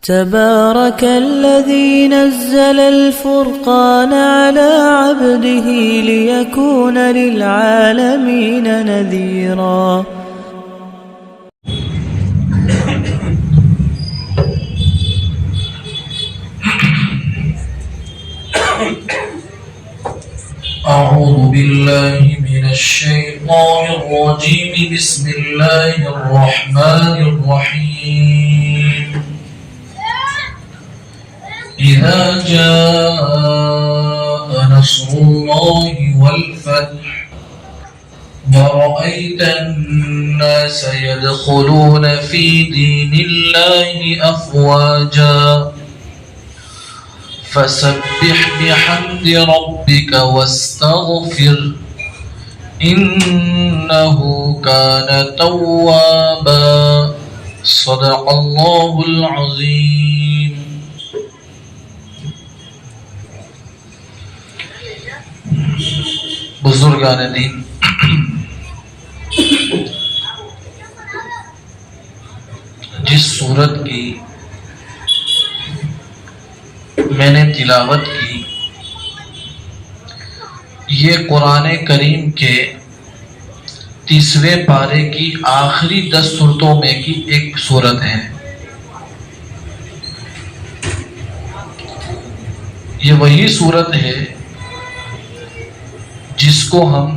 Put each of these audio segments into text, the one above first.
تبارك الذي نزل الفرقان على عبده ليكون للعالمين نذيرا. أعوذ بالله من الشيطان الرجيم. بسم الله الرحمن الرحيم. إذا جاء نصر الله والفتح ورأيت الناس يدخلون في دين الله أفواجا فسبح بحمد ربك واستغفر إنه كان توابا. صدق الله العظيم. بزرگان دین، جس سورت کی میں نے تلاوت کی، یہ قرآن کریم کے 30ویں پارے کی آخری 10 سورتوں میں کی ایک سورت ہے. یہ وہی سورت ہے جس کو ہم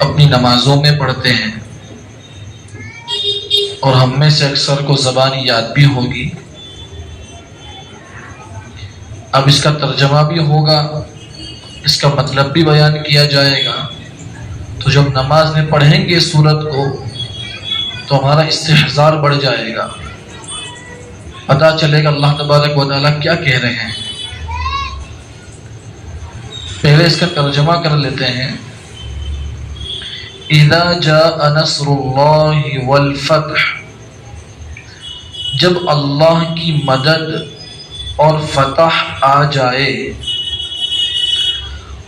اپنی نمازوں میں پڑھتے ہیں اور ہم میں سے اکثر کو زبانی یاد بھی ہوگی. اب اس کا ترجمہ بھی ہوگا، اس کا مطلب بھی بیان کیا جائے گا. تو جب نماز میں پڑھیں گے سورت کو تو ہمارا استحضار بڑھ جائے گا، پتہ چلے گا اللہ تبارک و تعالیٰ کیا کہہ رہے ہیں. پہلے اس کا ترجمہ کر لیتے ہیں. اذا جاء نصر اللہ والفتح، جب اللہ کی مدد اور فتح آ جائے.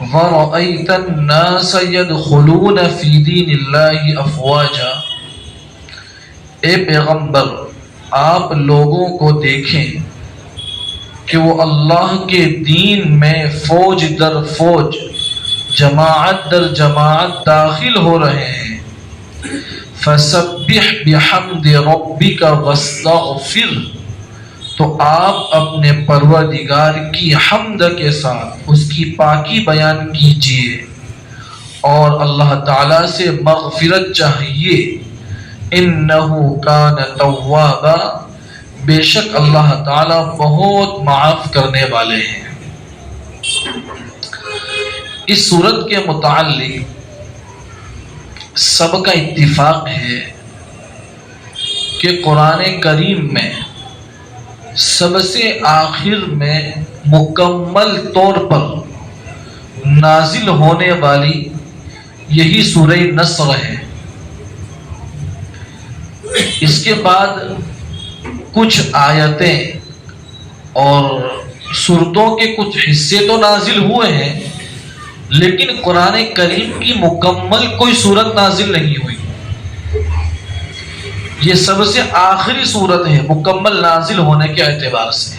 وَرَأَيْتَ النَّاسَ يَدْخُلُونَ فِي دِينِ اللَّهِ أَفْوَاجًا، اے پیغمبر آپ لوگوں کو دیکھیں کہ وہ اللہ کے دین میں فوج در فوج، جماعت در جماعت داخل ہو رہے ہیں. فَسَبِّحْ بِحَمْدِ رَبِّكَ وَاسْتَغْفِرْ، تو آپ اپنے پروردگار کی حمد کے ساتھ اس کی پاکی بیان کیجئے اور اللہ تعالیٰ سے مغفرت چاہیے. انہ کان توابا، بے شک اللہ تعالیٰ بہت معاف کرنے والے ہیں. اس سورت کے متعلق سب کا اتفاق ہے کہ قرآن کریم میں سب سے آخر میں مکمل طور پر نازل ہونے والی یہی سورہ نصر ہے. اس کے بعد کچھ آیتیں اور سورتوں کے کچھ حصے تو نازل ہوئے ہیں، لیکن قرآن کریم کی مکمل کوئی سورت نازل نہیں ہوئی. یہ سب سے آخری سورت ہے مکمل نازل ہونے کے اعتبار سے.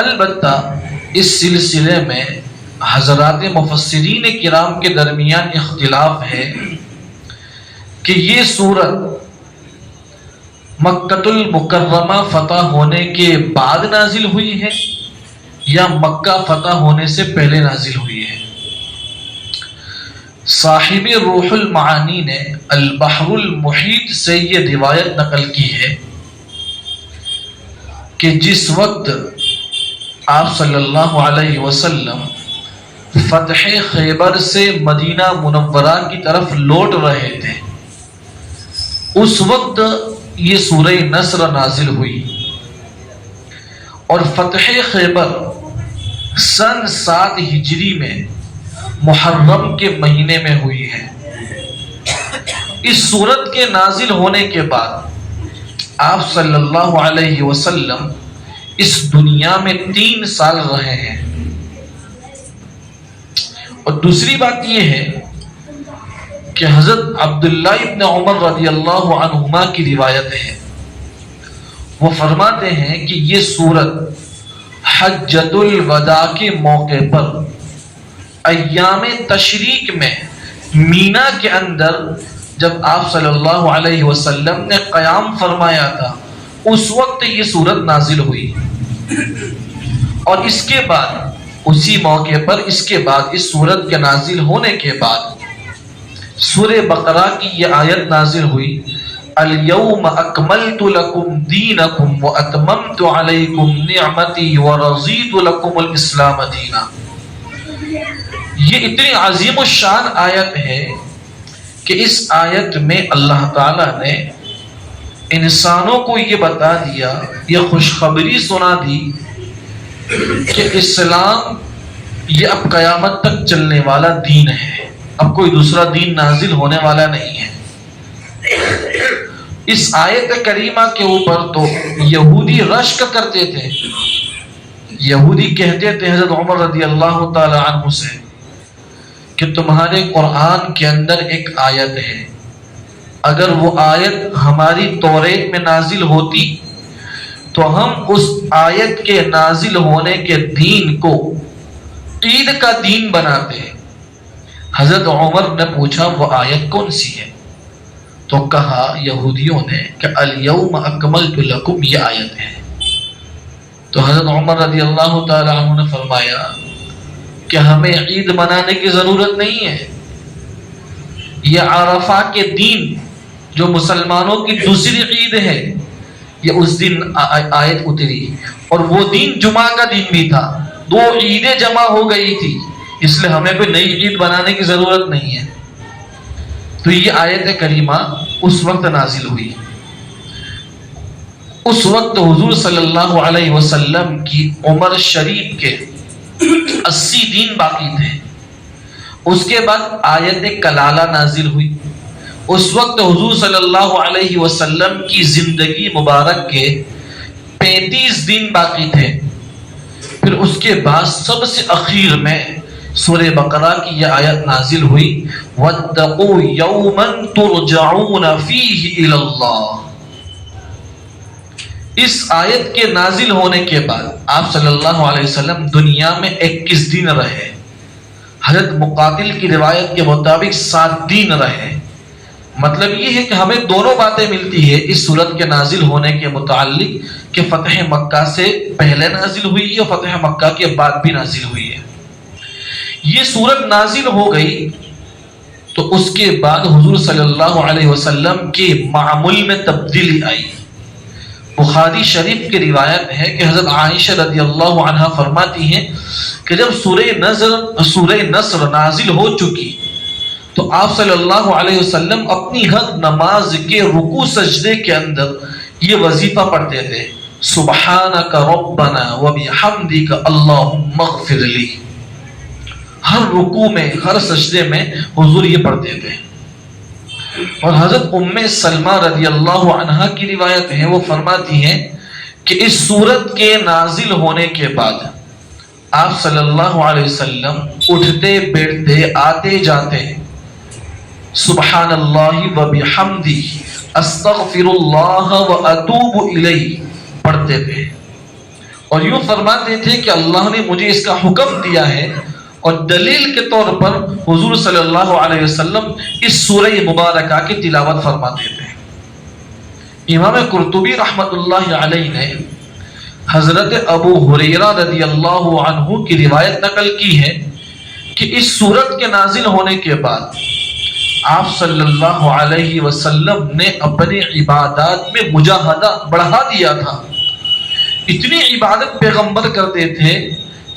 البتہ اس سلسلے میں حضرات مفسرین کرام کے درمیان اختلاف ہے کہ یہ سورت مکۃ المکرمہ فتح ہونے کے بعد نازل ہوئی ہے یا مکہ فتح ہونے سے پہلے نازل ہوئی ہے. صاحب روح المعانی نے البحر المحیط سے یہ روایت نقل کی ہے کہ جس وقت آپ صلی اللہ علیہ وسلم فتح خیبر سے مدینہ منورہ کی طرف لوٹ رہے تھے، اس وقت یہ سورہ نصر نازل ہوئی. اور فتح خیبر سن 7 ہجری میں محرم کے مہینے میں ہوئی ہے. اس سورت کے نازل ہونے کے بعد آپ صلی اللہ علیہ وسلم اس دنیا میں 3 سال رہے ہیں. اور دوسری بات یہ ہے کہ حضرت عبداللہ ابن عمر رضی اللہ عنہما کی روایت ہے، وہ فرماتے ہیں کہ یہ سورت حجۃ الوداع کے موقع پر ایام تشریق میں مینا کے اندر جب آپ صلی اللہ علیہ وسلم نے قیام فرمایا تھا اس وقت یہ سورت نازل ہوئی، اور اس کے بعد اسی موقع پر اس کے بعد اس سورت کے نازل ہونے کے بعد سورہ بقرہ کی یہ آیت نازل ہوئی، اليوم اکملت لکم دینکم واتممت علیکم نعمتی ورضیت لکم الاسلام دینا۔ یہ اتنی عظیم الشان آیت ہے کہ اس آیت میں اللہ تعالیٰ نے انسانوں کو یہ بتا دیا، یہ خوشخبری سنا دی کہ اسلام یہ اب قیامت تک چلنے والا دین ہے، اب کوئی دوسرا دین نازل ہونے والا نہیں ہے۔ اس آیت کریمہ کے اوپر تو یہودی رشک کرتے تھے، یہودی کہتے تھے حضرت عمر رضی اللہ تعالی عنہ سے کہ تمہارے قرآن کے اندر ایک آیت ہے، اگر وہ آیت ہماری توریت میں نازل ہوتی تو ہم اس آیت کے نازل ہونے کے دین کو عید کا دین بناتے۔ حضرت عمر نے پوچھا وہ آیت کون سی ہے؟ تو کہا یہودیوں نے کہ الیوم اکملت لکم، یہ آیت ہے۔ تو حضرت عمر رضی اللہ تعالی عنہ نے فرمایا کہ ہمیں عید منانے کی ضرورت نہیں ہے، یہ عرفہ کے دن جو مسلمانوں کی دوسری عید ہے، یہ اس دن آیت اتری، اور وہ دن جمعہ کا دن بھی تھا، دو عیدیں جمع ہو گئی تھی، اس لیے ہمیں کوئی نئی عید بنانے کی ضرورت نہیں ہے۔ تو یہ آیت کریمہ اس وقت نازل ہوئی۔ اس وقت حضور صلی اللہ علیہ وسلم کی عمر شریف کے 80 دن باقی تھے۔ اس کے بعد آیت کلالہ نازل ہوئی۔ اس وقت حضور صلی اللہ علیہ وسلم کی زندگی مبارک کے 35 دن باقی تھے۔ پھر اس کے بعد سب سے اخیر میں سورہ بقرہ کی یہ آیت نازل ہوئی، وَاتَّقُوا يَوْمًا تُرْجَعُونَ فِيهِ إِلَى اللَّهِ۔ اس آیت کے نازل ہونے کے بعد آپ صلی اللہ علیہ وسلم دنیا میں 21 دن رہے۔ حضرت مقاتل کی روایت کے مطابق 7 دن رہے۔ مطلب یہ ہے کہ ہمیں دونوں باتیں ملتی ہے اس سورت کے نازل ہونے کے متعلق کہ فتح مکہ سے پہلے نازل ہوئی ہے اور فتح مکہ کے بعد بھی نازل ہوئی ہے۔ یہ سورت نازل ہو گئی تو اس کے بعد حضور صلی اللہ علیہ وسلم کے معمول میں تبدیلی آئی۔ بخاری شریف کی روایت ہے کہ حضرت عائشہ رضی اللہ عنہا فرماتی ہیں کہ جب سورہ نصر نازل ہو چکی تو آپ صلی اللہ علیہ وسلم اپنی ہر نماز کے رکوع سجدے کے اندر یہ وظیفہ پڑھتے تھے، سبحانک ربنا وبحمدک اللہم اغفر لی۔ ہر رکوع میں، ہر سجدے میں حضور یہ پڑھتے تھے۔ اور حضرت ام سلمہ رضی اللہ عنہا کی روایت ہے، وہ فرماتی ہیں کہ اس سورت کے نازل ہونے کے بعد آپ صلی اللہ علیہ وسلم اٹھتے بیٹھتے آتے جاتے سبحان اللہ و بحمدہ استغفر اللہ و اتوب الیہ پڑھتے تھے، اور یوں فرماتے تھے کہ اللہ نے مجھے اس کا حکم دیا ہے، اور دلیل کے طور پر حضور صلی اللہ علیہ وسلم اس سورہ مبارکہ کی تلاوت فرماتے تھے۔ امام قرطبی رحمت اللہ علیہ نے حضرت ابو ہریرہ رضی اللہ عنہ کی روایت نقل کی ہے کہ اس سورت کے نازل ہونے کے بعد آپ صلی اللہ علیہ وسلم نے اپنے عبادات میں مجاہدہ بڑھا دیا تھا۔ اتنی عبادت پیغمبر کرتے تھے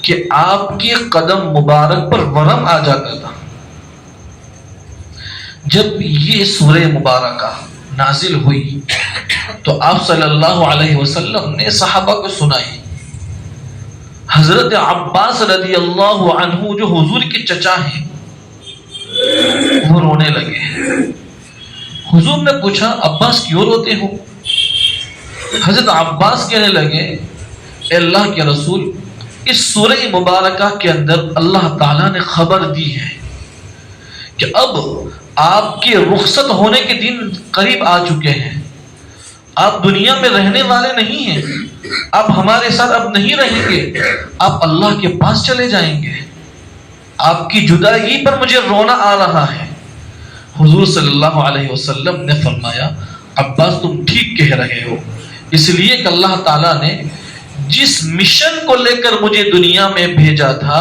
کہ آپ کے قدم مبارک پر ورم آ جاتا تھا۔ جب یہ سورہ مبارکہ نازل ہوئی تو آپ صلی اللہ علیہ وسلم نے صحابہ کو سنائی۔ حضرت عباس رضی اللہ عنہ جو حضور کے چچا ہیں وہ رونے لگے۔ حضور نے پوچھا عباس کیوں روتے ہو؟ حضرت عباس کہنے لگے اے اللہ کے رسول، اس سورہ مبارکہ کے اندر اللہ تعالیٰ نے خبر دی ہے کہ اب آپ کے رخصت ہونے کے دن قریب آ چکے ہیں، آپ دنیا میں رہنے والے نہیں ہیں، آپ ہمارے ساتھ اب نہیں رہیں گے، آپ اللہ کے پاس چلے جائیں گے، آپ کی جدائی پر مجھے رونا آ رہا ہے۔ حضور صلی اللہ علیہ وسلم نے فرمایا عباس تم ٹھیک کہہ رہے ہو، اس لیے کہ اللہ تعالیٰ نے جس مشن کو لے کر مجھے دنیا میں بھیجا تھا،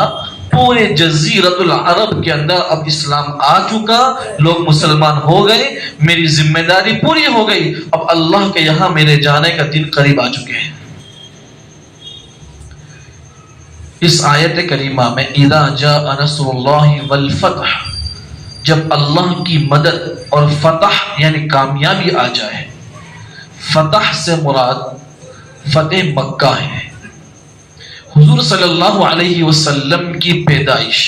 پورے جزیرت العرب کے اندر اب اسلام آ چکا، لوگ مسلمان ہو گئے، میری ذمہ داری پوری ہو گئی، اب اللہ کے یہاں میرے جانے کا دن قریب آ چکے ہیں۔ اس آیت کریمہ میں اذا جاء نصر اللہ والفتح، جب اللہ کی مدد اور فتح یعنی کامیابی آ جائے، فتح سے مراد فتح مکہ ہے۔ حضور صلی اللہ علیہ وسلم کی پیدائش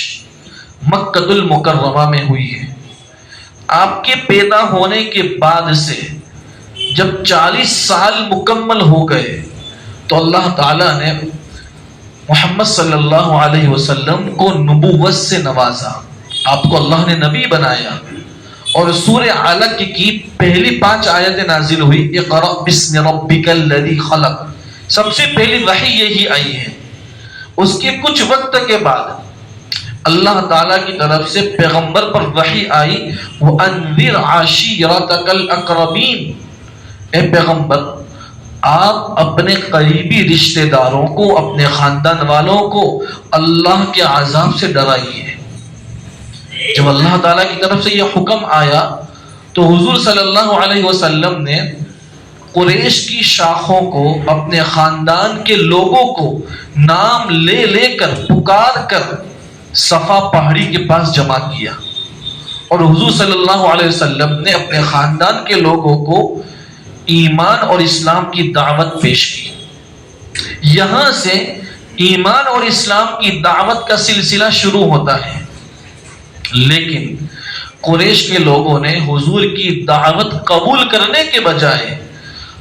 مکہ المکرمہ میں ہوئی ہے۔ آپ کے پیدا ہونے کے بعد سے جب 40 سال مکمل ہو گئے تو اللہ تعالیٰ نے محمد صلی اللہ علیہ وسلم کو نبوت سے نوازا، آپ کو اللہ نے نبی بنایا، اور سورہ علق کی پہلی 5 آیتیں نازل ہوئی، اقرأ بسم ربک الذی خلق، سب سے پہلی وحی یہی آئی ہے۔ اس کے کچھ وقت کے بعد اللہ تعالیٰ کی طرف سے پیغمبر پر وحی آئی، وَأَنذِرْ عَشِيرَتَكَ الْأَقْرَبِينَ، اے پیغمبر آپ اپنے قریبی رشتہ داروں کو، اپنے خاندان والوں کو اللہ کے عذاب سے ڈرائیے۔ جب اللہ تعالیٰ کی طرف سے یہ حکم آیا تو حضور صلی اللہ علیہ وسلم نے قریش کی شاخوں کو، اپنے خاندان کے لوگوں کو نام لے لے کر پکار کر صفا پہاڑی کے پاس جمع کیا، اور حضور صلی اللہ علیہ وسلم نے اپنے خاندان کے لوگوں کو ایمان اور اسلام کی دعوت پیش کی۔ یہاں سے ایمان اور اسلام کی دعوت کا سلسلہ شروع ہوتا ہے، لیکن قریش کے لوگوں نے حضور کی دعوت قبول کرنے کے بجائے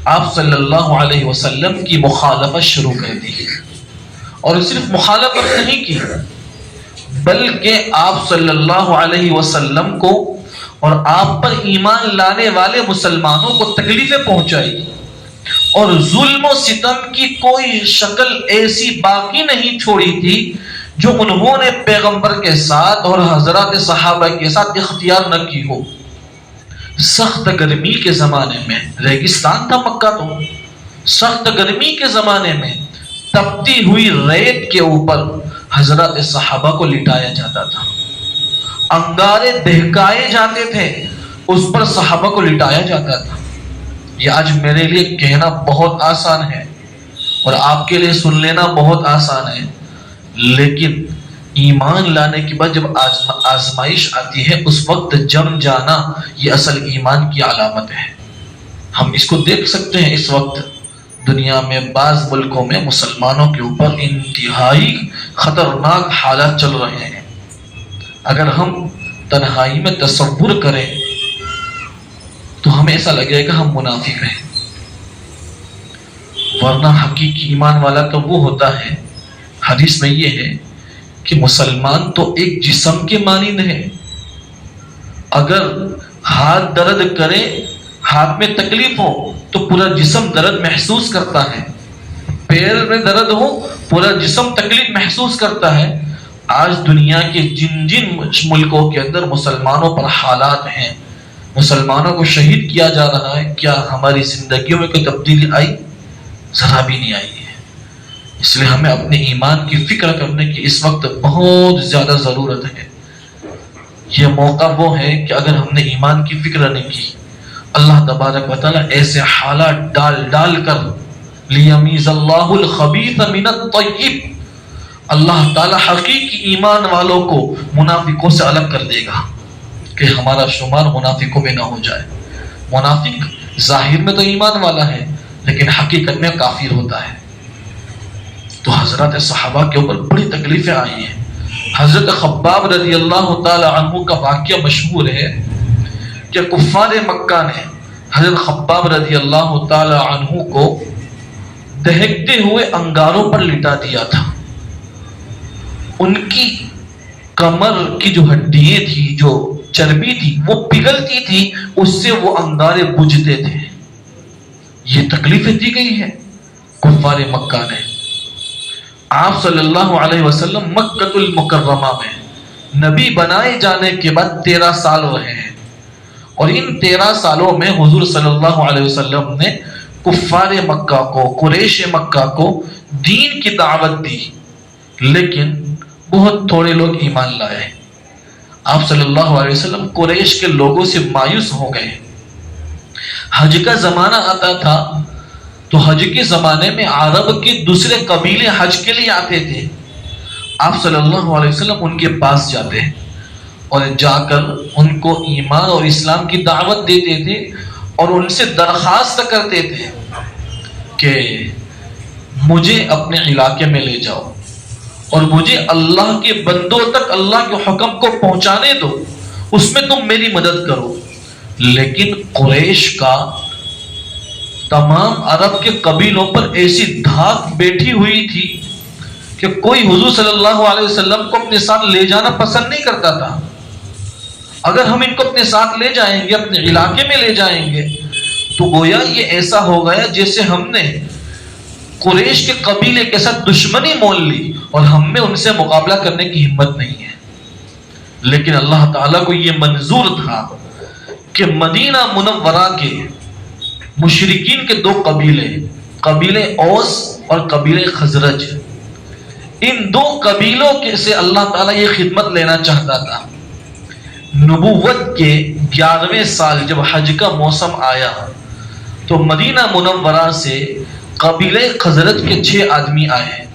آپ صلی اللہ علیہ وسلم کی مخالفت شروع کر دی، اور صرف مخالفت نہیں کی بلکہ آپ صلی اللہ علیہ وسلم کو اور آپ پر ایمان لانے والے مسلمانوں کو تکلیفیں پہنچائی، اور ظلم و ستم کی کوئی شکل ایسی باقی نہیں چھوڑی تھی جو انہوں نے پیغمبر کے ساتھ اور حضرات صحابہ کے ساتھ اختیار نہ کی ہو۔ سخت گرمی کے زمانے میں، ریگستان تھا مکہ، تو سخت گرمی کے زمانے میں تپتی ہوئی ریت کے اوپر حضرات صحابہ کو لٹایا جاتا تھا، انگارے دہکائے جاتے تھے، اس پر صحابہ کو لٹایا جاتا تھا۔ یہ آج میرے لیے کہنا بہت آسان ہے اور آپ کے لیے سن لینا بہت آسان ہے، لیکن ایمان لانے کے بعد جب آزمائش آتی ہے اس وقت جم جانا یہ اصل ایمان کی علامت ہے۔ ہم اس کو دیکھ سکتے ہیں، اس وقت دنیا میں بعض ملکوں میں مسلمانوں کے اوپر انتہائی خطرناک حالات چل رہے ہیں۔ اگر ہم تنہائی میں تصور کریں تو ہمیں ایسا لگے گا ہم منافق ہیں، ورنہ حقیقی ایمان والا تو وہ ہوتا ہے، حدیث میں یہ ہے کہ مسلمان تو ایک جسم کے مانند ہے، اگر ہاتھ درد کرے، ہاتھ میں تکلیف ہو تو پورا جسم درد محسوس کرتا ہے، پیر میں درد ہو پورا جسم تکلیف محسوس کرتا ہے۔ آج دنیا کے جن جن ملکوں کے اندر مسلمانوں پر حالات ہیں، مسلمانوں کو شہید کیا جا رہا ہے، کیا ہماری زندگیوں میں کوئی تبدیلی آئی؟ ذرا بھی نہیں آئی ہے۔ اس لیے ہمیں اپنے ایمان کی فکر کرنے کی اس وقت بہت زیادہ ضرورت ہے۔ یہ موقع وہ ہے کہ اگر ہم نے ایمان کی فکر نہیں کی، اللہ تبارک و تعالیٰ ایسے حالات ڈال ڈال کر لیمیز اللہ الخبیث من الطیب، اللہ تعالیٰ حقیقی ایمان والوں کو منافقوں سے الگ کر دے گا کہ ہمارا شمار منافقوں میں نہ ہو جائے۔ منافق ظاہر میں تو ایمان والا ہے لیکن حقیقت میں کافر ہوتا ہے۔ تو حضرات صحابہ کے اوپر بڑی تکلیفیں آئی ہیں۔ حضرت خباب رضی اللہ تعالی عنہ کا واقعہ مشہور ہے کہ کفار مکہ نے حضرت خباب رضی اللہ تعالی عنہ کو دہکتے ہوئے انگاروں پر لٹا دیا تھا۔ ان کی کمر کی جو ہڈیاں تھی، جو چربی تھی، وہ پگھلتی تھی، اس سے وہ انگارے بجھتے تھے۔ یہ تکلیفیں دی گئی ہیں کفار مکہ نے. آپ صلی اللہ علیہ وسلم مکۃ المکرمہ میں نبی بنائے جانے کے بعد 13 سال رہے ہیں، اور ان 13 سالوں میں حضور صلی اللہ علیہ وسلم نے کفار مکہ کو، قریش مکہ کو دین کی دعوت دی، لیکن بہت تھوڑے لوگ ایمان لائے. آپ صلی اللہ علیہ وسلم قریش کے لوگوں سے مایوس ہو گئے. حج کا زمانہ آتا تھا تو حج کے زمانے میں عرب کے دوسرے قبیلے حج کے لیے آتے تھے. آپ صلی اللہ علیہ وسلم ان کے پاس جاتے اور جا کر ان کو ایمان اور اسلام کی دعوت دیتے تھے، اور ان سے درخواست کرتے تھے کہ مجھے اپنے علاقے میں لے جاؤ اور مجھے اللہ کے بندوں تک اللہ کے حکم کو پہنچانے دو، اس میں تم میری مدد کرو. لیکن قریش کا تمام عرب کے قبیلوں پر ایسی دھاک بیٹھی ہوئی تھی کہ کوئی حضور صلی اللہ علیہ وسلم کو اپنے ساتھ لے جانا پسند نہیں کرتا تھا. اگر ہم ان کو اپنے ساتھ لے جائیں گے، اپنے علاقے میں لے جائیں گے، تو گویا یہ ایسا ہو گیا جیسے ہم نے قریش کے قبیلے کے ساتھ دشمنی مول لی اور ہم میں ان سے مقابلہ کرنے کی ہمت نہیں ہے. لیکن اللہ تعالیٰ کو یہ منظور تھا کہ مدینہ منورہ کے مشرکین کے 2 قبیلے، قبیلے اوس اور قبیلے خزرج، ان 2 قبیلوں کے سے اللہ تعالیٰ یہ خدمت لینا چاہتا تھا. نبوت کے 11ویں سال جب حج کا موسم آیا تو مدینہ منورہ سے قبیلے خزرج کے 6 آدمی آئے.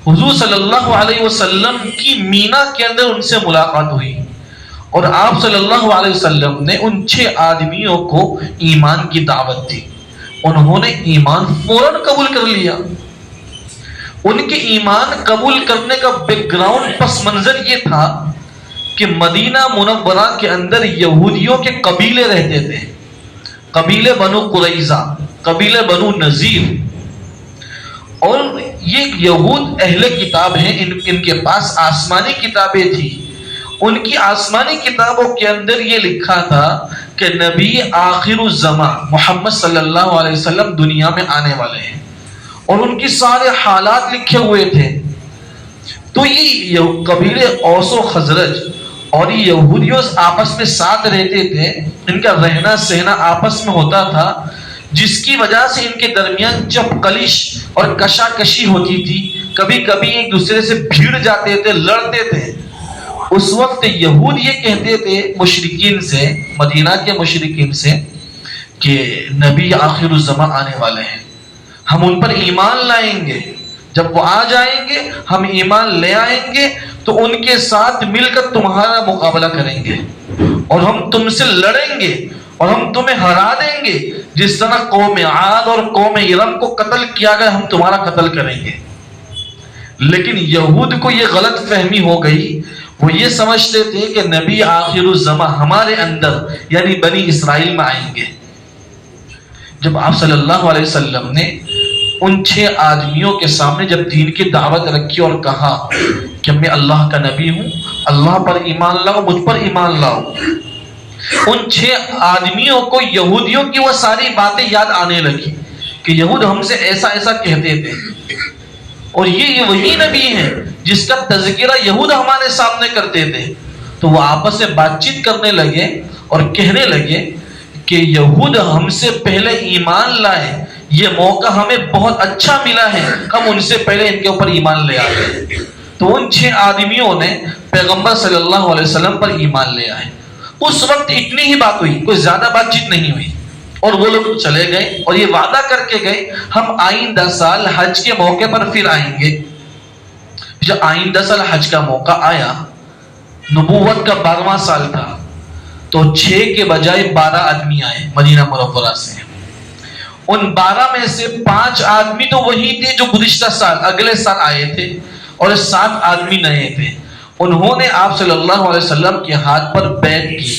حضور صلی اللہ علیہ وسلم کی مینا کے اندر ان سے ملاقات ہوئی، اور آپ صلی اللہ علیہ وسلم نے ان 6 آدمیوں کو ایمان کی دعوت دی. انہوں نے ایمان فوراً قبول کر لیا. ان کے ایمان قبول کرنے کا بیک گراؤنڈ پس منظر یہ تھا کہ مدینہ منورہ کے اندر یہودیوں کے قبیلے رہتے تھے، قبیلے بنو قریظہ، قبیلے بنو نذیر، اور یہ یہود اہل کتاب ہیں. ان کے پاس آسمانی کتابیں تھی. ان کی آسمانی کتابوں کے اندر یہ لکھا تھا کہ نبی آخر الزمان محمد صلی اللہ علیہ وسلم دنیا میں آنے والے ہیں، اور ان کی سارے حالات لکھے ہوئے تھے. تو یہ قبیلے اوس و خزرج اور یہ یہودیوں آپس میں ساتھ رہتے تھے. ان کا رہنا سہنا آپس میں ہوتا تھا، جس کی وجہ سے ان کے درمیان جب کلش اور کشاکشی ہوتی تھی، کبھی کبھی ایک دوسرے سے بھیڑ جاتے تھے، لڑتے تھے. اس وقت یہود یہ کہتے تھے مشرکین سے، مدینہ کے مشرکین سے، کہ نبی آخر الزمان آنے والے ہیں، ہم ان پر ایمان لائیں گے. جب وہ آ جائیں گے ہم ایمان لے آئیں گے تو ان کے ساتھ مل کر تمہارا مقابلہ کریں گے، اور ہم تم سے لڑیں گے اور ہم تمہیں ہرا دیں گے. جس طرح قوم عاد اور قوم ارم کو قتل کیا گیا، ہم تمہارا قتل کریں گے. لیکن یہود کو یہ غلط فہمی ہو گئی. وہ یہ سمجھتے تھے کہ نبی آخر الزمان ہمارے اندر یعنی بنی اسرائیل میں آئیں گے. جب آپ صلی اللہ علیہ وسلم نے ان 6 آدمیوں کے سامنے جب دین کی دعوت رکھی اور کہا کہ میں اللہ کا نبی ہوں، اللہ پر ایمان لاؤ، مجھ پر ایمان لاؤ، ان 6 آدمیوں کو یہودیوں کی وہ ساری باتیں یاد آنے لگی کہ یہود ہم سے ایسا ایسا کہتے تھے، اور یہ وہی نبی ہیں جس کا تذکرہ یہود ہمارے سامنے کرتے تھے. تو وہ آپس میں بات چیت کرنے لگے اور کہنے لگے کہ یہود ہم سے پہلے ایمان لائے، یہ موقع ہمیں بہت اچھا ملا ہے، ہم ان سے پہلے ان کے اوپر ایمان لے آئے. تو ان 6 آدمیوں نے پیغمبر صلی اللہ علیہ وسلم پر ایمان لے آئے. اس وقت اتنی ہی بات ہوئی، کوئی زیادہ بات چیت نہیں ہوئی، اور وہ لوگ چلے گئے اور یہ وعدہ کر کے گئے ہم آئندہ سال حج کے موقع پر پھر آئیں گے. جب آئندہ سال حج کا موقع آیا، نبوت کا 12واں سال تھا، تو 6 کے بجائے 12 آدمی آئے مدینہ منورہ سے. ان 12 میں سے 5 آدمی تو وہی تھے جو گزشتہ سال اگلے سال آئے تھے، اور 7 آدمی نئے تھے. انہوں نے آپ صلی اللہ علیہ وسلم کے ہاتھ پر بیعت کی.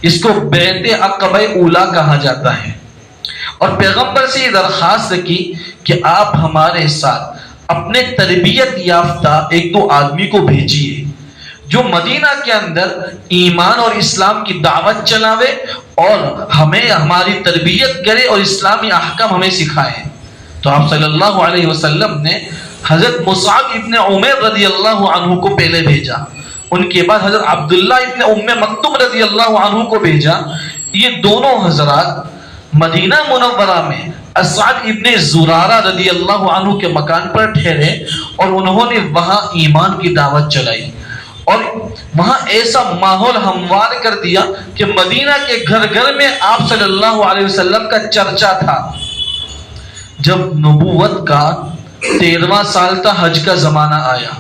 اس کو بیعت عقبہ اولیٰ کہا جاتا ہے. اور پیغمبر سے یہ درخواست کی کہ آپ ہمارے ساتھ اپنے تربیت یافتہ 1-2 آدمی کو بھیجیے جو مدینہ کے اندر ایمان اور اسلام کی دعوت چلاوے اور ہمیں ہماری تربیت کرے اور اسلامی احکام ہمیں سکھائے۔ تو آپ صلی اللہ علیہ وسلم نے حضرت مصعب ابن عمیر رضی اللہ عنہ کو پہلے بھیجا، ان کے بعد حضرت عبداللہ ابن ام مکتوم رضی اللہ عنہ کو بھیجا۔ یہ دونوں حضرات مدینہ منورہ میں اسعد ابن زرارہ رضی اللہ عنہ کے مکان پر ٹھہرے اور انہوں نے وہاں ایمان کی دعوت چلائی، اور وہاں ایسا ماحول ہموار کر دیا کہ مدینہ کے گھر گھر میں آپ صلی اللہ علیہ وسلم کا چرچا تھا۔ جب نبوت کا 13واں سال تھا، حج کا زمانہ آیا،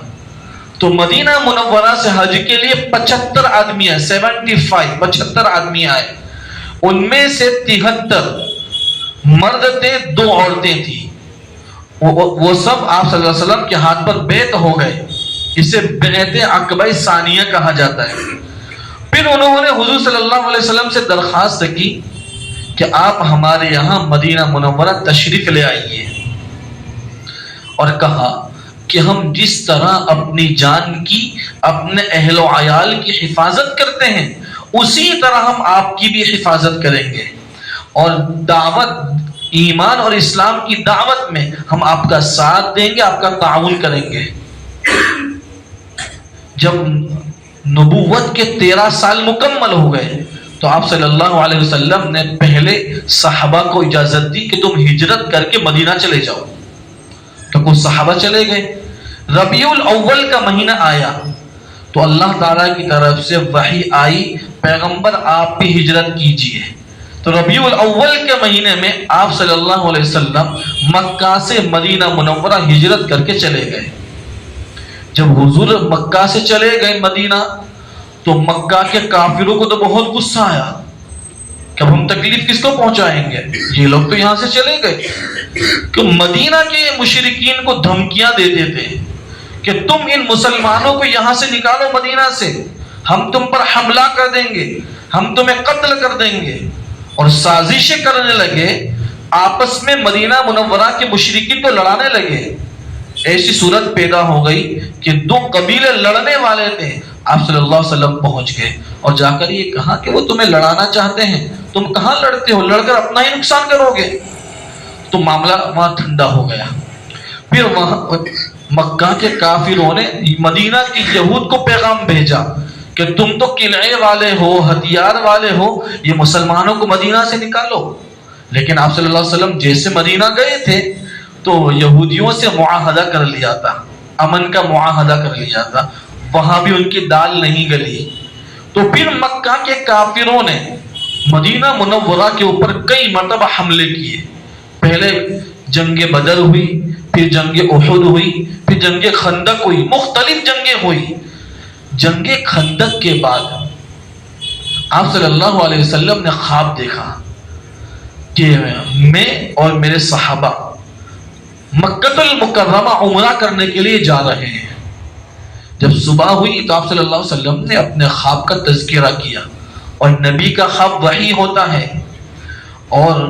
تو مدینہ منورہ سے حج کے لیے 75 آدمی آئے، 75 آدمی آئے۔ ان میں سے 73 مرد تھے، 2 عورتیں تھیں۔ وہ سب آپ صلی اللہ علیہ وسلم کے ہاتھ پر بیعت ہو گئے، اسے بیعت عقبہ ثانیہ کہا جاتا ہے۔ پھر انہوں نے حضور صلی اللہ علیہ وسلم سے درخواست کی کہ آپ ہمارے یہاں مدینہ منورہ تشریف لے آئیے، اور کہا کہ ہم جس طرح اپنی جان کی، اپنے اہل و عیال کی حفاظت کرتے ہیں، اسی طرح ہم آپ کی بھی حفاظت کریں گے، اور دعوت ایمان اور اسلام کی دعوت میں ہم آپ کا ساتھ دیں گے، آپ کا تعاون کریں گے۔ جب نبوت کے 13 سال مکمل ہو گئے تو آپ صلی اللہ علیہ وسلم نے پہلے صحابہ کو اجازت دی کہ تم ہجرت کر کے مدینہ چلے جاؤ، تو کچھ صحابہ چلے گئے۔ ربیع الاول کا مہینہ آیا تو اللہ تعالیٰ کی طرف سے وحی آئی، پیغمبر آپ بھی ہجرت کیجئے۔ تو ربیع الاول کے مہینے میں آپ صلی اللہ علیہ وسلم مکہ سے مدینہ منورہ ہجرت کر کے چلے گئے۔ جب حضور مکہ سے چلے گئے مدینہ تو مکہ کے کافروں کو تو بہت غصہ آیا کہ اب ہم تکلیف کس کو پہنچائیں گے، یہ لوگ تو یہاں سے چلے گئے۔ کہ مدینہ کے مشرکین کو دھمکیاں دیتے تھے کہ تم ان مسلمانوں کو یہاں سے نکالو مدینہ سے، ہم تم پر حملہ کر دیں گے، ہم تمہیں قتل کر دیں گے، اور سازشیں کرنے لگے، آپس میں مدینہ منورہ کے مشرکین کو لڑانے لگے۔ ایسی صورت پیدا ہو گئی کہ 2 قبیلے لڑنے والے تھے، آپ صلی اللہ علیہ وسلم پہنچ گئے اور جا کر یہ کہا کہ وہ تمہیں لڑانا چاہتے ہیں، تم کہاں لڑتے ہو، لڑ کر اپنا ہی نقصان کرو گے۔ تو معاملہ وہاں ٹھنڈا ہو گیا۔ پھر وہاں مکہ کے کافروں نے مدینہ کی یہود کو پیغام بھیجا کہ تم تو قلعے والے ہو، ہتھیار والے ہو، یہ مسلمانوں کو مدینہ سے نکالو۔ لیکن آپ صلی اللہ علیہ وسلم جیسے مدینہ گئے تھے تو یہودیوں سے معاہدہ کر لیا تھا، امن کا معاہدہ کر لیا تھا، وہاں بھی ان کی دال نہیں گلی۔ تو پھر مکہ کے کافروں نے مدینہ منورہ کے اوپر کئی مرتبہ حملے کیے۔ پہلے جنگ بدر ہوئی، پھر جنگ احد ہوئی، پھر جنگ خندق ہوئی، مختلف جنگیں ہوئی۔ جنگ خندق کے بعد آپ صلی اللہ علیہ وسلم نے خواب دیکھا کہ میں اور میرے صحابہ مکۃ المکرمہ عمرہ کرنے کے لیے جا رہے ہیں۔ جب صبح ہوئی تو آپ صلی اللہ علیہ وسلم نے اپنے خواب کا تذکرہ کیا، اور نبی کا خواب وحی ہوتا ہے، اور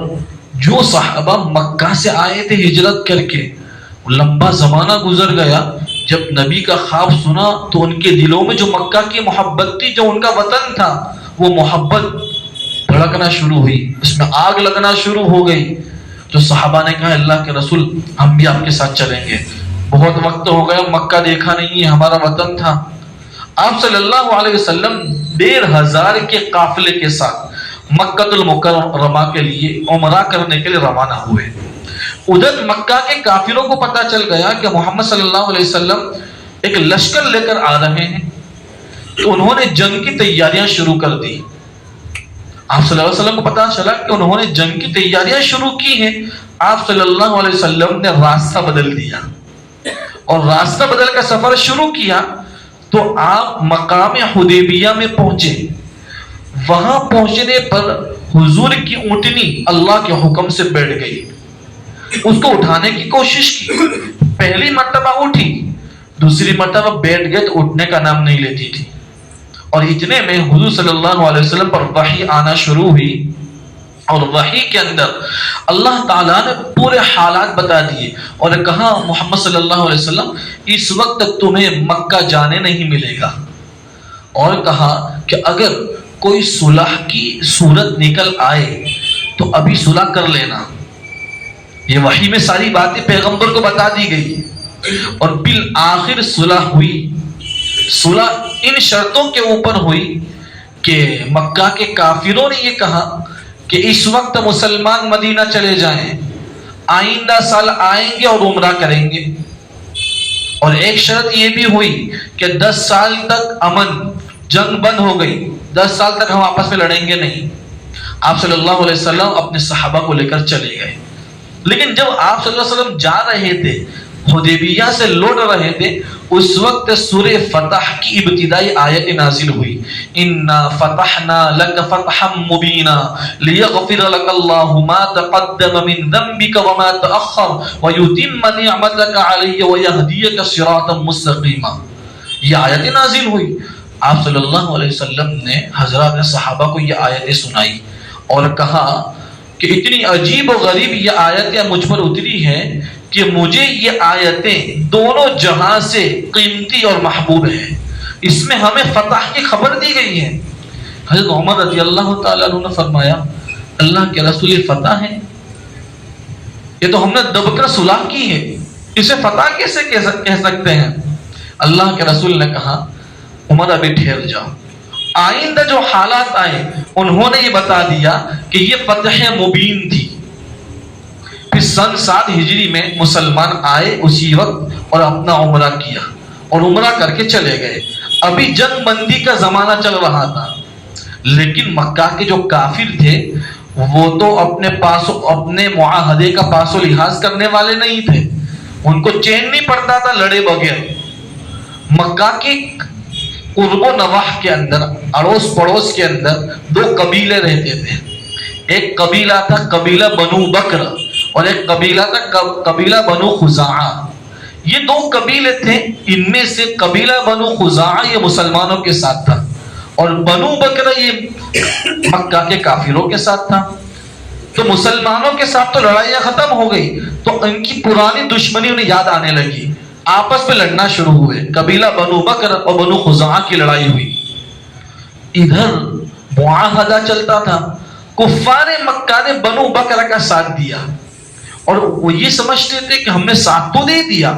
جو صحابہ مکہ سے آئے تھے ہجرت کر کے، لمبا زمانہ گزر گیا، جب نبی کا خواب سنا تو ان کے دلوں میں جو مکہ کی محبت تھی، جو ان کا وطن تھا، وہ محبت بھڑکنا شروع ہوئی، اس میں آگ لگنا شروع ہو گئی۔ تو صحابہ نے کہا اللہ کے رسول ہم بھی آپ کے ساتھ چلیں گے، بہت وقت ہو گیا، مکہ دیکھا نہیں ہے، ہمارا وطن تھا۔ آپ صلی اللہ علیہ وسلم 1500 کے قافلے کے ساتھ مکۃ المکرمہ کے لیے عمرہ کرنے کے لیے روانہ ہوئے۔ ادھر مکہ کے کافروں کو پتہ چل گیا کہ محمد صلی اللہ علیہ وسلم ایک لشکر لے کر آ رہے ہیں، تو انہوں نے جنگ کی تیاریاں شروع کر دی۔ آپ صلی اللہ علیہ وسلم کو پتہ چلا کہ انہوں نے جنگ کی تیاریاں شروع کی ہیں۔ آپ صلی اللہ علیہ وسلم نے راستہ بدل دیا اور راستہ بدل کر سفر شروع کیا۔ تو آپ مقام حدیبیہ میں پہنچے۔ وہاں پہنچنے پر حضور کی اونٹنی اللہ کے حکم سے بیٹھ گئی، اس کو اٹھانے کی کوشش کی، پہلی مرتبہ اٹھی، دوسری مرتبہ بیٹھ گئے تو اٹھنے کا نام نہیں لیتی تھی، اور اتنے میں حضور صلی اللہ علیہ وسلم پر وحی آنا شروع ہوئی، اور وحی کے اندر اللہ تعالیٰ نے پورے حالات بتا دیے اور کہا محمد صلی اللہ علیہ وسلم اس وقت تمہیں مکہ جانے نہیں ملے گا، اور کہا کہ اگر کوئی صلح کی صورت نکل آئے تو ابھی صلح کر لینا. یہ وحی میں ساری باتیں پیغمبر کو بتا دی گئی اور بالآخر صلح ہوئی. صلح ان شرطوں کے اوپر ہوئی کہ مکہ کے کافروں نے یہ کہا کہ اس وقت مسلمان مدینہ چلے جائیں، آئندہ سال آئیں گے اور عمرہ کریں گے. اور ایک شرط یہ بھی ہوئی کہ 10 سال تک امن، جنگ بند ہو گئی، 10 سال تک ہم آپس میں لڑیں گے نہیں. آپ صلی اللہ علیہ وسلم اپنے صحابہ کو لے کر چلے گئے. لیکن جب آپ صلی اللہ علیہ وسلم جا رہے تھے، حدیبیہ سے لوٹ رہے تھے، اس وقت سورہ فتح کی ابتدائی آیت نازل ہوئی. انا فتحنا لک فتحا مبینا لیغفر لک اللہ ما تقدم من ذنبک وما تأخر ویتم نعمتک علی ویہدیک صراطا مستقیما. یہ آیت نازل ہوئی. آپ صلی اللہ علیہ وسلم نے حضرات صحابہ کو یہ آیتیں سنائی اور کہا کہ اتنی عجیب و غریب یہ آیتیں مجھ پر اتری ہیں کہ مجھے یہ آیتیں دونوں جہاں سے قیمتی اور محبوب ہیں. اس میں ہمیں فتح کی خبر دی گئی ہے. حضرت عمر رضی اللہ تعالیٰ عنہ نے فرمایا اللہ کے رسول یہ فتح ہے؟ یہ تو ہم نے دب کر صلح کی ہے، اسے فتح کیسے کہہ سکتے ہیں؟ اللہ کے رسول نے کہا عمر ابھی ٹھہر جاؤ، آئندہ جو حالات آئے انہوں نے یہ بتا دیا کہ یہ فتح مبین تھی. پھر سن 7 ہجری میں مسلمان آئے اسی وقت اور اپنا عمرہ کیا اور عمرہ کر کے چلے گئے. ابھی جنگ بندی کا زمانہ چل رہا تھا، لیکن مکہ کے جو کافر تھے وہ تو اپنے معاہدے کا پاس و لحاظ کرنے والے نہیں تھے. ان کو چین نہیں پڑتا تھا لڑے بغیر. مکہ کے قرب و نواح کے اندر، اڑوس پڑوس کے اندر 2 قبیلے رہتے تھے. ایک قبیلہ تھا قبیلہ بنو بکر اور ایک قبیلہ تھا قبیلہ بنو خزاعہ. یہ 2 قبیلے تھے. ان میں سے قبیلہ بنو خزاعہ یہ مسلمانوں کے ساتھ تھا اور بنو بکر یہ مکہ کے کافروں کے ساتھ تھا. تو مسلمانوں کے ساتھ تو لڑائیاں ختم ہو گئی تو ان کی پرانی دشمنی انہیں یاد آنے لگی، آپس میں لڑنا شروع ہوئے. قبیلہ بنو بکر اور بنو خزاعہ کی لڑائی ہوئی. ادھر معاہدہ چلتا تھا، کفار مکہ نے بنو بکر کا ساتھ دیا اور وہ یہ سمجھتے تھے کہ ہم نے ساتھ تو دے دیا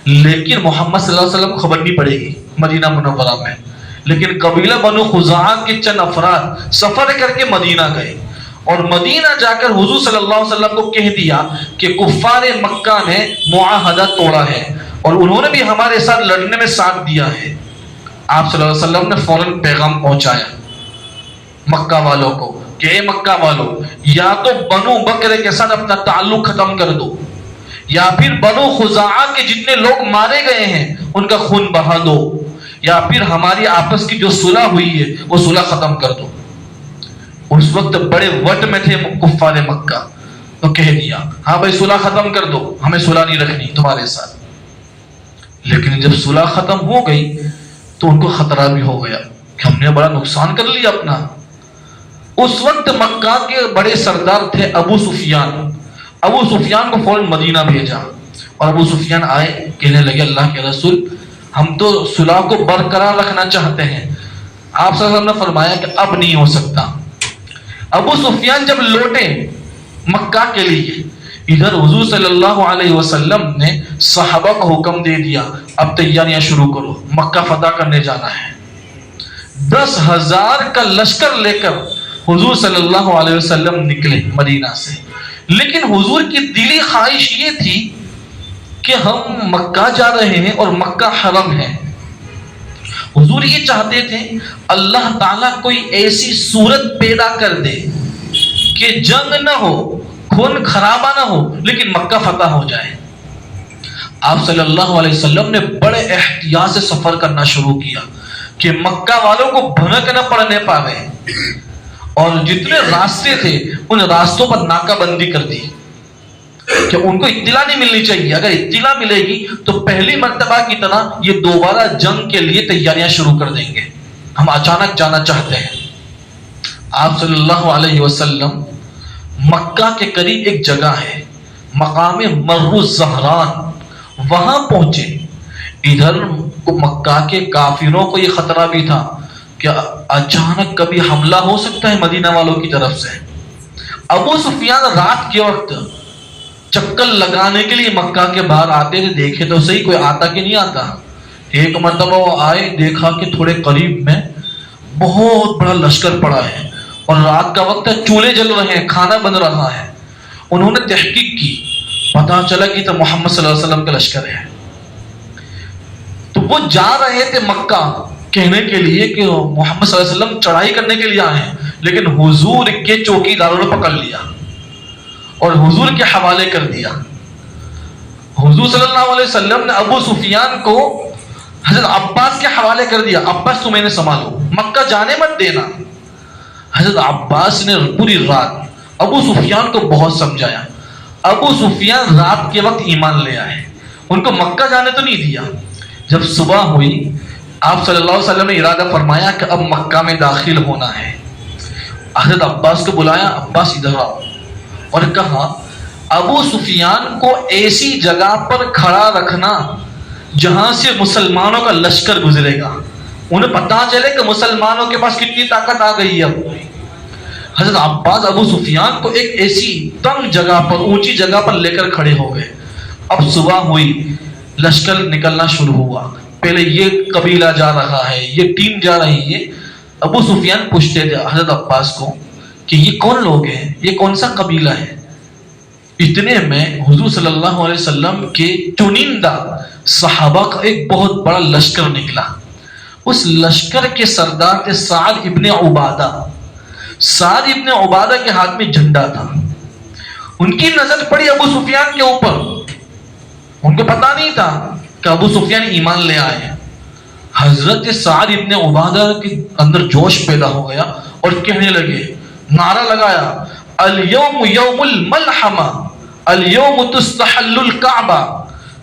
لیکن محمد صلی اللہ علیہ وسلم کو خبر نہیں پڑے گی مدینہ منورہ میں. لیکن قبیلہ بنو خزاعہ کے چند افراد سفر کر کے مدینہ گئے اور مدینہ جا کر حضور صلی اللہ علیہ وسلم کو کہہ دیا کہ کفار مکہ نے معاہدہ توڑا ہے اور انہوں نے بھی ہمارے ساتھ لڑنے میں ساتھ دیا ہے. آپ صلی اللہ علیہ وسلم نے فوراً پیغام پہنچایا مکہ والوں کو کہ اے مکہ والوں، یا تو بنو بکر کے ساتھ اپنا تعلق ختم کر دو یا پھر بنو خزاعہ کے جتنے لوگ مارے گئے ہیں ان کا خون بہا دو یا پھر ہماری آپس کی جو صلح ہوئی ہے وہ صلح ختم کر دو. اس وقت بڑے وٹ میں تھے کفار مکہ، تو کہہ دیا ہاں بھائی صلح ختم کر دو، ہمیں صلح نہیں رکھنی تمہارے ساتھ. لیکن جب صلح ختم ہو گئی تو ان کو خطرہ بھی ہو گیا کہ ہم نے بڑا نقصان کر لیا اپنا. اس وقت مکہ کے بڑے سردار تھے ابو سفیان. ابو سفیان کو فوراً مدینہ بھیجا اور ابو سفیان آئے، کہنے لگے اللہ کے رسول ہم تو صلح کو برقرار رکھنا چاہتے ہیں. آپ صلی اللہ علیہ وسلم نے فرمایا کہ اب نہیں ہو سکتا. ابو سفیان جب لوٹے مکہ کے لیے، ادھر حضور صلی اللہ علیہ وسلم نے صحابہ کو حکم دے دیا اب تیاریاں شروع کرو، مکہ فتح کرنے جانا ہے. 10,000 کا لشکر لے کر حضور صلی اللہ علیہ وسلم نکلے مدینہ سے. لیکن حضور کی دلی خواہش یہ تھی کہ ہم مکہ جا رہے ہیں اور مکہ حرم ہے. حضور یہ چاہتے تھے اللہ تعالیٰ کوئی ایسی صورت پیدا کر دے کہ جنگ نہ ہو، خون خرابہ نہ ہو، لیکن مکہ فتح ہو جائے. آپ صلی اللہ علیہ وسلم نے بڑے احتیاط سے سفر کرنا شروع کیا کہ مکہ والوں کو بھنک نہ پڑنے پاوے اور جتنے راستے تھے ان راستوں پر ناکہ بندی کر دی کہ ان کو اطلاع نہیں ملنی چاہیے. اگر اطلاع ملے گی تو پہلی مرتبہ کی طرح یہ دوبارہ جنگ کے لیے تیاریاں شروع کر دیں گے، ہم اچانک جانا چاہتے ہیں. آپ صلی اللہ علیہ وسلم مکہ کے قریب ایک جگہ ہے مقام مر الزہران، وہاں پہنچے. ادھر مکہ کے کافروں کو یہ خطرہ بھی تھا کہ اچانک کبھی حملہ ہو سکتا ہے مدینہ والوں کی طرف سے. ابو سفیان رات کے وقت چکر لگانے کے لیے مکہ کے باہر آتے تھے. دیکھے تو صحیح کوئی آتا کہ نہیں آتا. ایک مرتبہ وہ آئے, دیکھا کہ تھوڑے قریب میں بہت بڑا لشکر پڑا ہے اور رات کا وقت ہے, چولہے جل رہے ہیں, کھانا بن رہا ہے. انہوں نے تحقیق کی, پتا چلا کہ تو محمد صلی اللہ علیہ وسلم کا لشکر ہے. تو وہ جا رہے تھے مکہ کہنے کے لیے کہ محمد صلی اللہ علیہ وسلم چڑھائی کرنے کے لیے آئے ہیں, لیکن حضور کے چوکیداروں نے پکڑ لیا اور حضور کے حوالے کر دیا. حضور صلی اللہ علیہ وسلم نے ابو سفیان کو حضرت عباس کے حوالے کر دیا. عباس تم انہیں سنبھالو, مکہ جانے مت دینا. حضرت عباس نے پوری رات ابو سفیان کو بہت سمجھایا. ابو سفیان رات کے وقت ایمان لے آئے, ان کو مکہ جانے تو نہیں دیا. جب صبح ہوئی, آپ صلی اللہ علیہ وسلم نے ارادہ فرمایا کہ اب مکہ میں داخل ہونا ہے. حضرت عباس کو بلایا, عباس ادھر آؤ, اور کہا ابو سفیان کو ایسی جگہ پر کھڑا رکھنا جہاں سے مسلمانوں کا لشکر گزرے گا, انہیں پتا چلے کہ مسلمانوں کے پاس کتنی طاقت آ گئی ہے. اب حضرت عباس ابو سفیان کو ایک ایسی تنگ جگہ پر, اونچی جگہ پر لے کر کھڑے ہو گئے. اب صبح ہوئی, لشکر نکلنا شروع ہوا. پہلے یہ قبیلہ جا رہا ہے, یہ ٹیم جا رہی ہے. ابو سفیان پوچھتے تھے حضرت عباس کو کہ یہ کون لوگ ہیں, یہ کون سا قبیلہ ہے. اتنے میں حضور صلی اللہ علیہ وسلم کے چنندہ صحابہ کا ایک بہت بڑا لشکر نکلا. اس لشکر کے سردار تھے سعد ابن عبادہ. سعد ابن عبادہ کے ہاتھ میں جھنڈا تھا. ان کی نظر پڑی ابو سفیان کے اوپر. ان کو پتا نہیں تھا کہ ابو سفیان ایمان لے آئے. حضرت سعد ابن عبادہ کے اندر جوش پیدا ہو گیا اور کہنے لگے, نعرہ لگایا, الیوم یوم الملحمہ الیوم تستحل الکعبہ,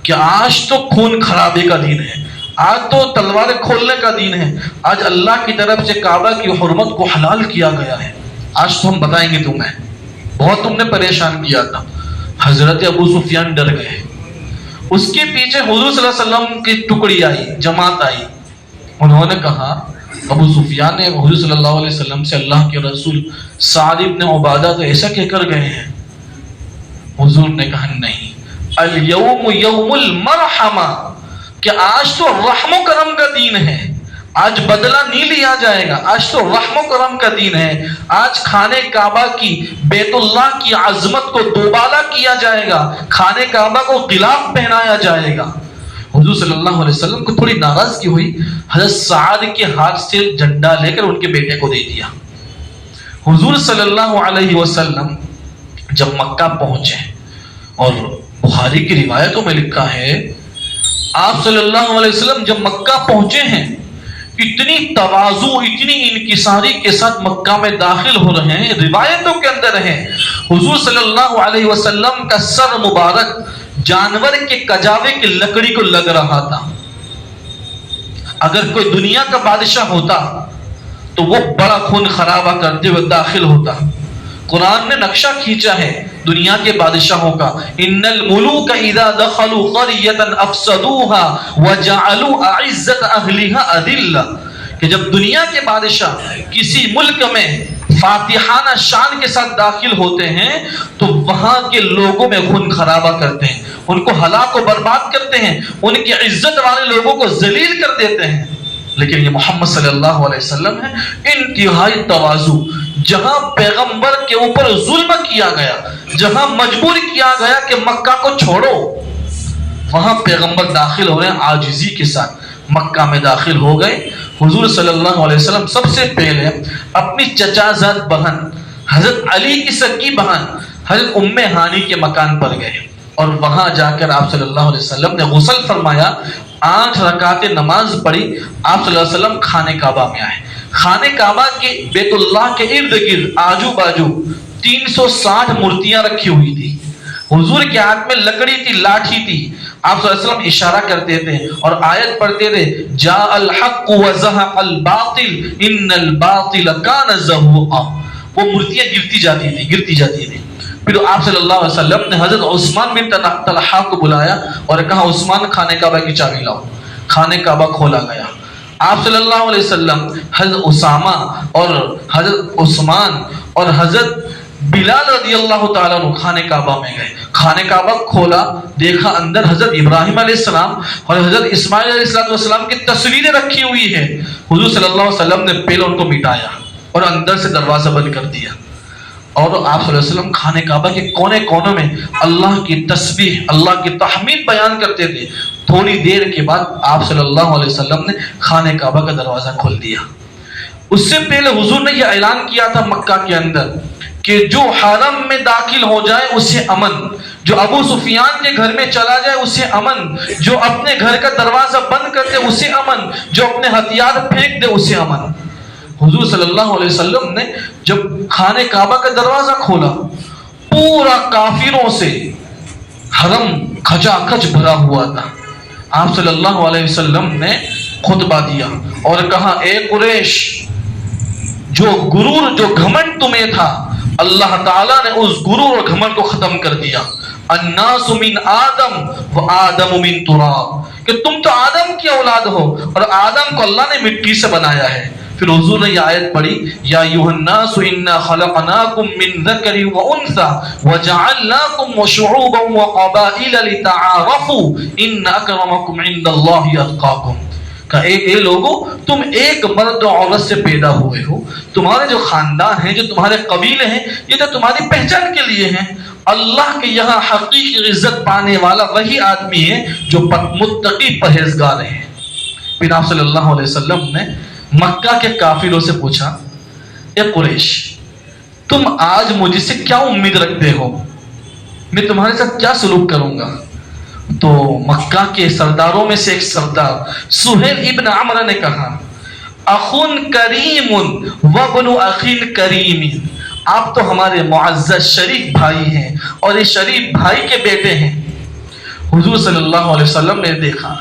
کہ آج تو خون خرابے کا دن ہے, آج تو تلوار کھولنے کا دن ہے, آج اللہ کی طرف سے کعبہ کی حرمت کو حلال کیا گیا ہے, آج تو ہم بتائیں گے تمہیں, بہت تم نے پریشان کیا تھا. حضرت ابو سفیان ڈر گئے. اس کے پیچھے حضور صلی اللہ علیہ وسلم کی ٹکڑی آئی, جماعت آئی. انہوں نے کہا, ابو سفیان نے حضور صلی اللہ علیہ وسلم سے اللہ کے رسول سعد ابن عبادہ تو ایسا کہہ کر گئے ہیں. حضور نے کہا نہیں, الیوم یوم المرحمہ, کہ آج تو رحم و کرم کا دین ہے, آج بدلہ نہیں لیا جائے گا, آج تو رحم و کرم کا دین ہے, آج خانے کعبہ کی, بیت اللہ کی عظمت کو دوبالا کیا جائے گا, خانے کعبہ کو غلاف پہنایا جائے گا. حضور صلی اللہ علیہ وسلم کو تھوڑی ناراضگی ہوئی. حضرت سعد کے ہاتھ سے جھنڈا لے کر ان کے بیٹے کو دے دیا. حضور صلی اللہ علیہ وسلم جب مکہ پہنچے, اور بخاری کی روایتوں میں لکھا ہے آپ صلی اللہ علیہ وسلم جب مکہ پہنچے ہیں, اتنی تواضع, اتنی انکساری کے ساتھ مکہ میں داخل ہو رہے ہیں. روایتوں کے اندر ہے حضور صلی اللہ علیہ وسلم کا سر مبارک جانور کے کجاوے کی لکڑی کو لگ رہا تھا. اگر کوئی دنیا کا بادشاہ ہوتا تو وہ بڑا خون خرابہ کرتے ہوئے داخل ہوتا. قرآن نے نقشہ کھینچا ہے دنیا کے بادشاہوں کا, ان الملوک اذا دخلوا قریۃ افسدوها وجعلوا اعزۃ اہلها اذلہ, کہ جب دنیا کے بادشاہ کسی ملک میں فاتحانہ شان کے ساتھ داخل ہوتے ہیں تو وہاں کے لوگوں میں خون خرابہ کرتے ہیں, ان کو ہلاک و برباد کرتے ہیں, ان کی عزت والے لوگوں کو ذلیل کر دیتے ہیں. لیکن یہ محمد صلی اللہ علیہ وسلم ہے, انتہائی تواضع. جہاں پیغمبر کے اوپر ظلم کیا گیا, جہاں مجبور کیا گیا کہ مکہ کو چھوڑو, وہاں پیغمبر داخل ہو رہے ہیں عاجزی کے ساتھ. مکہ میں داخل ہو گئے. حضور صلی اللہ علیہ وسلم سب سے پہلے اپنی چچا زاد بہن حضرت علی کی سکی بہن حضرت ام ہانی کے مکان پر گئے, اور وہاں جا کر آپ صلی اللہ علیہ وسلم نے غسل فرمایا, 8 رکعتیں نماز پڑھی. آپ صلی اللہ علیہ وسلم خانے کعبہ میں آئے. خانے کعبہ کے بیت اللہ کے ارد گرد آجو باجو 360 مورتیاں رکھی ہوئی تھی. حضور کے ہاتھ میں لکڑی تھی, لاٹھی تھی. آپ صلی اللہ علیہ وسلم اشارہ کرتے تھے اور آیت پڑھتے تھے, جاء الحق وزهق الباطل ان الباطل کان زهوقا. وہ مورتیاں گرتی جاتی تھی. پھر آپ صلی اللہ علیہ وسلم نے حضرت عثمان بن طلحہ کو بلایا اور کہا, عثمان خانے کعبہ کی چابی لاؤ. خانے کعبہ کھولا گیا. آپ صلی اللہ علیہ وسلم حضرت اسامہ اور حضرت عثمان اور حضرت بلال رضی اللہ تعالیٰ عنہ خانہ کعبہ میں گئے. خانہ کعبہ کھولا، دیکھا اندر حضرت ابراہیم علیہ السلام اور حضرت اسماعیل علیہ السلام کی تصویریں رکھی ہوئی ہیں. حضور صلی اللہ علیہ وسلم نے پہلے ان کو مٹایا اور اندر سے دروازہ بند کر دیا، اور آپ صلی اللہ علیہ وسلم خانہ کعبہ کے کونے کونوں میں اللہ کی تسبیح، اللہ کی تحمید بیان کرتے تھے. تھوڑی دیر کے بعد آپ صلی اللہ علیہ وسلم نے خانہ کعبہ کا دروازہ کھول دیا. اس سے پہلے حضور نے یہ اعلان کیا تھا مکہ کے اندر کہ جو حرم میں داخل ہو جائے اسے امن، جو ابو سفیان کے گھر میں چلا جائے اسے امن، جو اپنے گھر کا دروازہ بند کر دے اسے امن، جو اپنے ہتھیار پھینک دے اسے امن. حضور صلی اللہ علیہ وسلم نے جب خانہ کعبہ کا دروازہ کھولا، پورا کافروں سے حرم کھچا کھچ بھرا ہوا تھا. آپ صلی اللہ علیہ وسلم نے خطبہ دیا اور کہا، اے قریش، جو غرور، جو گھمنڈ تمہیں تھا، اللہ تعالیٰ نے اس غرور اور گھمنڈ کو ختم کر دیا. الناس من آدم و آدم من تراب، کہ تم تو آدم کی اولاد ہو اور آدم کو اللہ نے مٹی سے بنایا ہے. پھر حضور نے یہ آیت پڑھی، یا ایھا الناس انا خلقناکم من ذکر و انثی وجعلناکم شعوبا وقبائل لتعارفوا ان اکرمکم عند اللہ اتقاکم. کہ اے لوگو، تم ایک مرد و عورت سے پیدا ہوئے ہو، تمہارے جو خاندان ہیں، جو تمہارے قبیلے ہیں، یہ تو تمہاری پہچان کے لیے ہیں. اللہ کے یہاں حقیقی عزت پانے والا وہی آدمی ہے جو متقی پرہیزگار ہے. پھر آپ صلی اللہ علیہ وسلم نے مکہ کے کافروں سے پوچھا، اے قریش، تم آج مجھ سے کیا امید رکھتے ہو؟ میں تمہارے ساتھ کیا سلوک کروں گا؟ تو مکہ کے سرداروں میں سے ایک سردار سہیل ابن عمرو نے کہا، اخن کریم وابن اخین کریم، آپ تو ہمارے معزز شریف بھائی ہیں اور یہ شریف بھائی کے بیٹے ہیں. حضور صلی اللہ علیہ وسلم نے دیکھا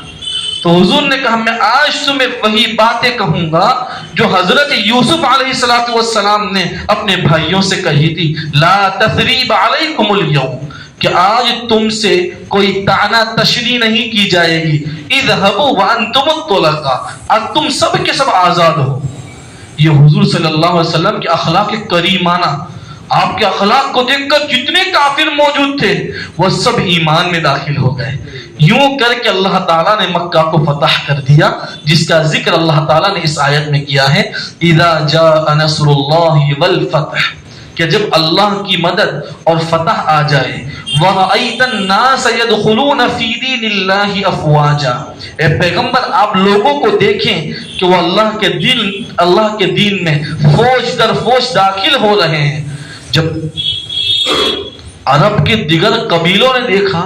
تو حضور نے کہا، میں آج تمہیں وہی باتیں کہوں گا جو حضرت یوسف علیہ السلام نے اپنے بھائیوں سے کہی تھی، لا تثریب علیکم اليوم، کہ آج تم سے کوئی طعنہ تشریح نہیں کی جائے گی. اذهبوا وانتم الطلقاء، آج تم سب کے سب آزاد ہو. یہ حضور صلی اللہ علیہ وسلم کے اخلاق کریمانہ، آپ کے اخلاق کو دیکھ کر جتنے کافر موجود تھے وہ سب ایمان میں داخل ہو گئے. یوں کر کے اللہ تعالیٰ نے مکہ کو فتح کر دیا، جس کا ذکر اللہ تعالیٰ نے اس آیت میں کیا ہے، اذا جاء نصر اللہ والفتح، کہ جب اللہ کی مدد اور فتح آ جائے. وَرَأَيْتَ النَّاسَ يَدْخُلُونَ فِي دِينِ اللَّهِ أَفْوَاجًا، اے پیغمبر آپ لوگوں کو دیکھیں کہ وہ اللہ کے دین میں فوج در فوج داخل ہو رہے ہیں. جب عرب کے دیگر قبیلوں نے دیکھا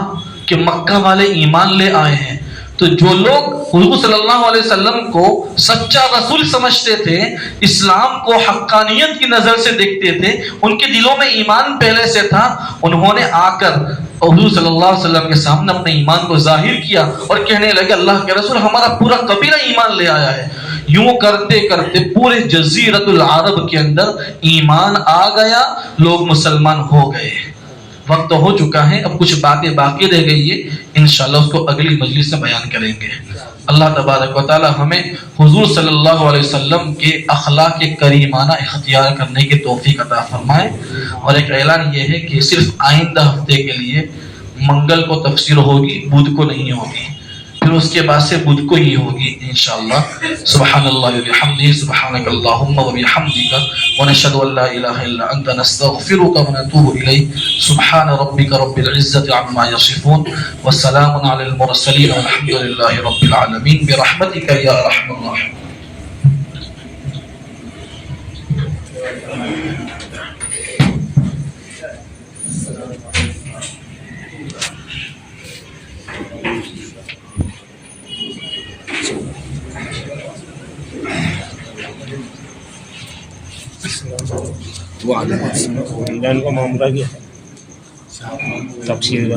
کہ مکہ والے ایمان لے آئے ہیں، تو جو لوگ حضور صلی اللہ علیہ وسلم کو سچا رسول سمجھتے تھے، اسلام کو حقانیت کی نظر سے دیکھتے تھے، ان کے دلوں میں ایمان پہلے سے تھا، انہوں نے آ کر حضور صلی اللہ علیہ وسلم کے سامنے اپنے ایمان کو ظاہر کیا اور کہنے لگے، اللہ کے رسول، ہمارا پورا قبیلہ ایمان لے آیا ہے. یوں کرتے کرتے پورے جزیرۃ العرب کے اندر ایمان آ گیا، لوگ مسلمان ہو گئے. وقت ہو چکا ہے، اب کچھ باتیں باقی رہ گئی ہے، انشاءاللہ اس کو اگلی مجلس میں بیان کریں گے. اللہ تبارک و تعالی ہمیں حضور صلی اللہ علیہ وسلم کے اخلاق کریمانہ اختیار کرنے کی توفیق عطا فرمائے. اور ایک اعلان یہ ہے کہ صرف آئندہ ہفتے کے لیے منگل کو تفسیر ہوگی، بدھ کو نہیں ہوگی، پھر اس کے بعد سے بدھ کو ہی ہوگی انشاءاللہ. سبحان اللہ وبحمدہ، سبحانک اللہم وبحمدک، ونشہد ان لا الہ الا انت، نستغفرک ونتوب الیک. سبحان ربک رب العزۃ عما یصفون، والسلام علی المرسلین، والحمد للہ رب العالمین، برحمتک یا ارحم الراحمین. وہ آدھا کا معاملہ کیا ہے تفصیل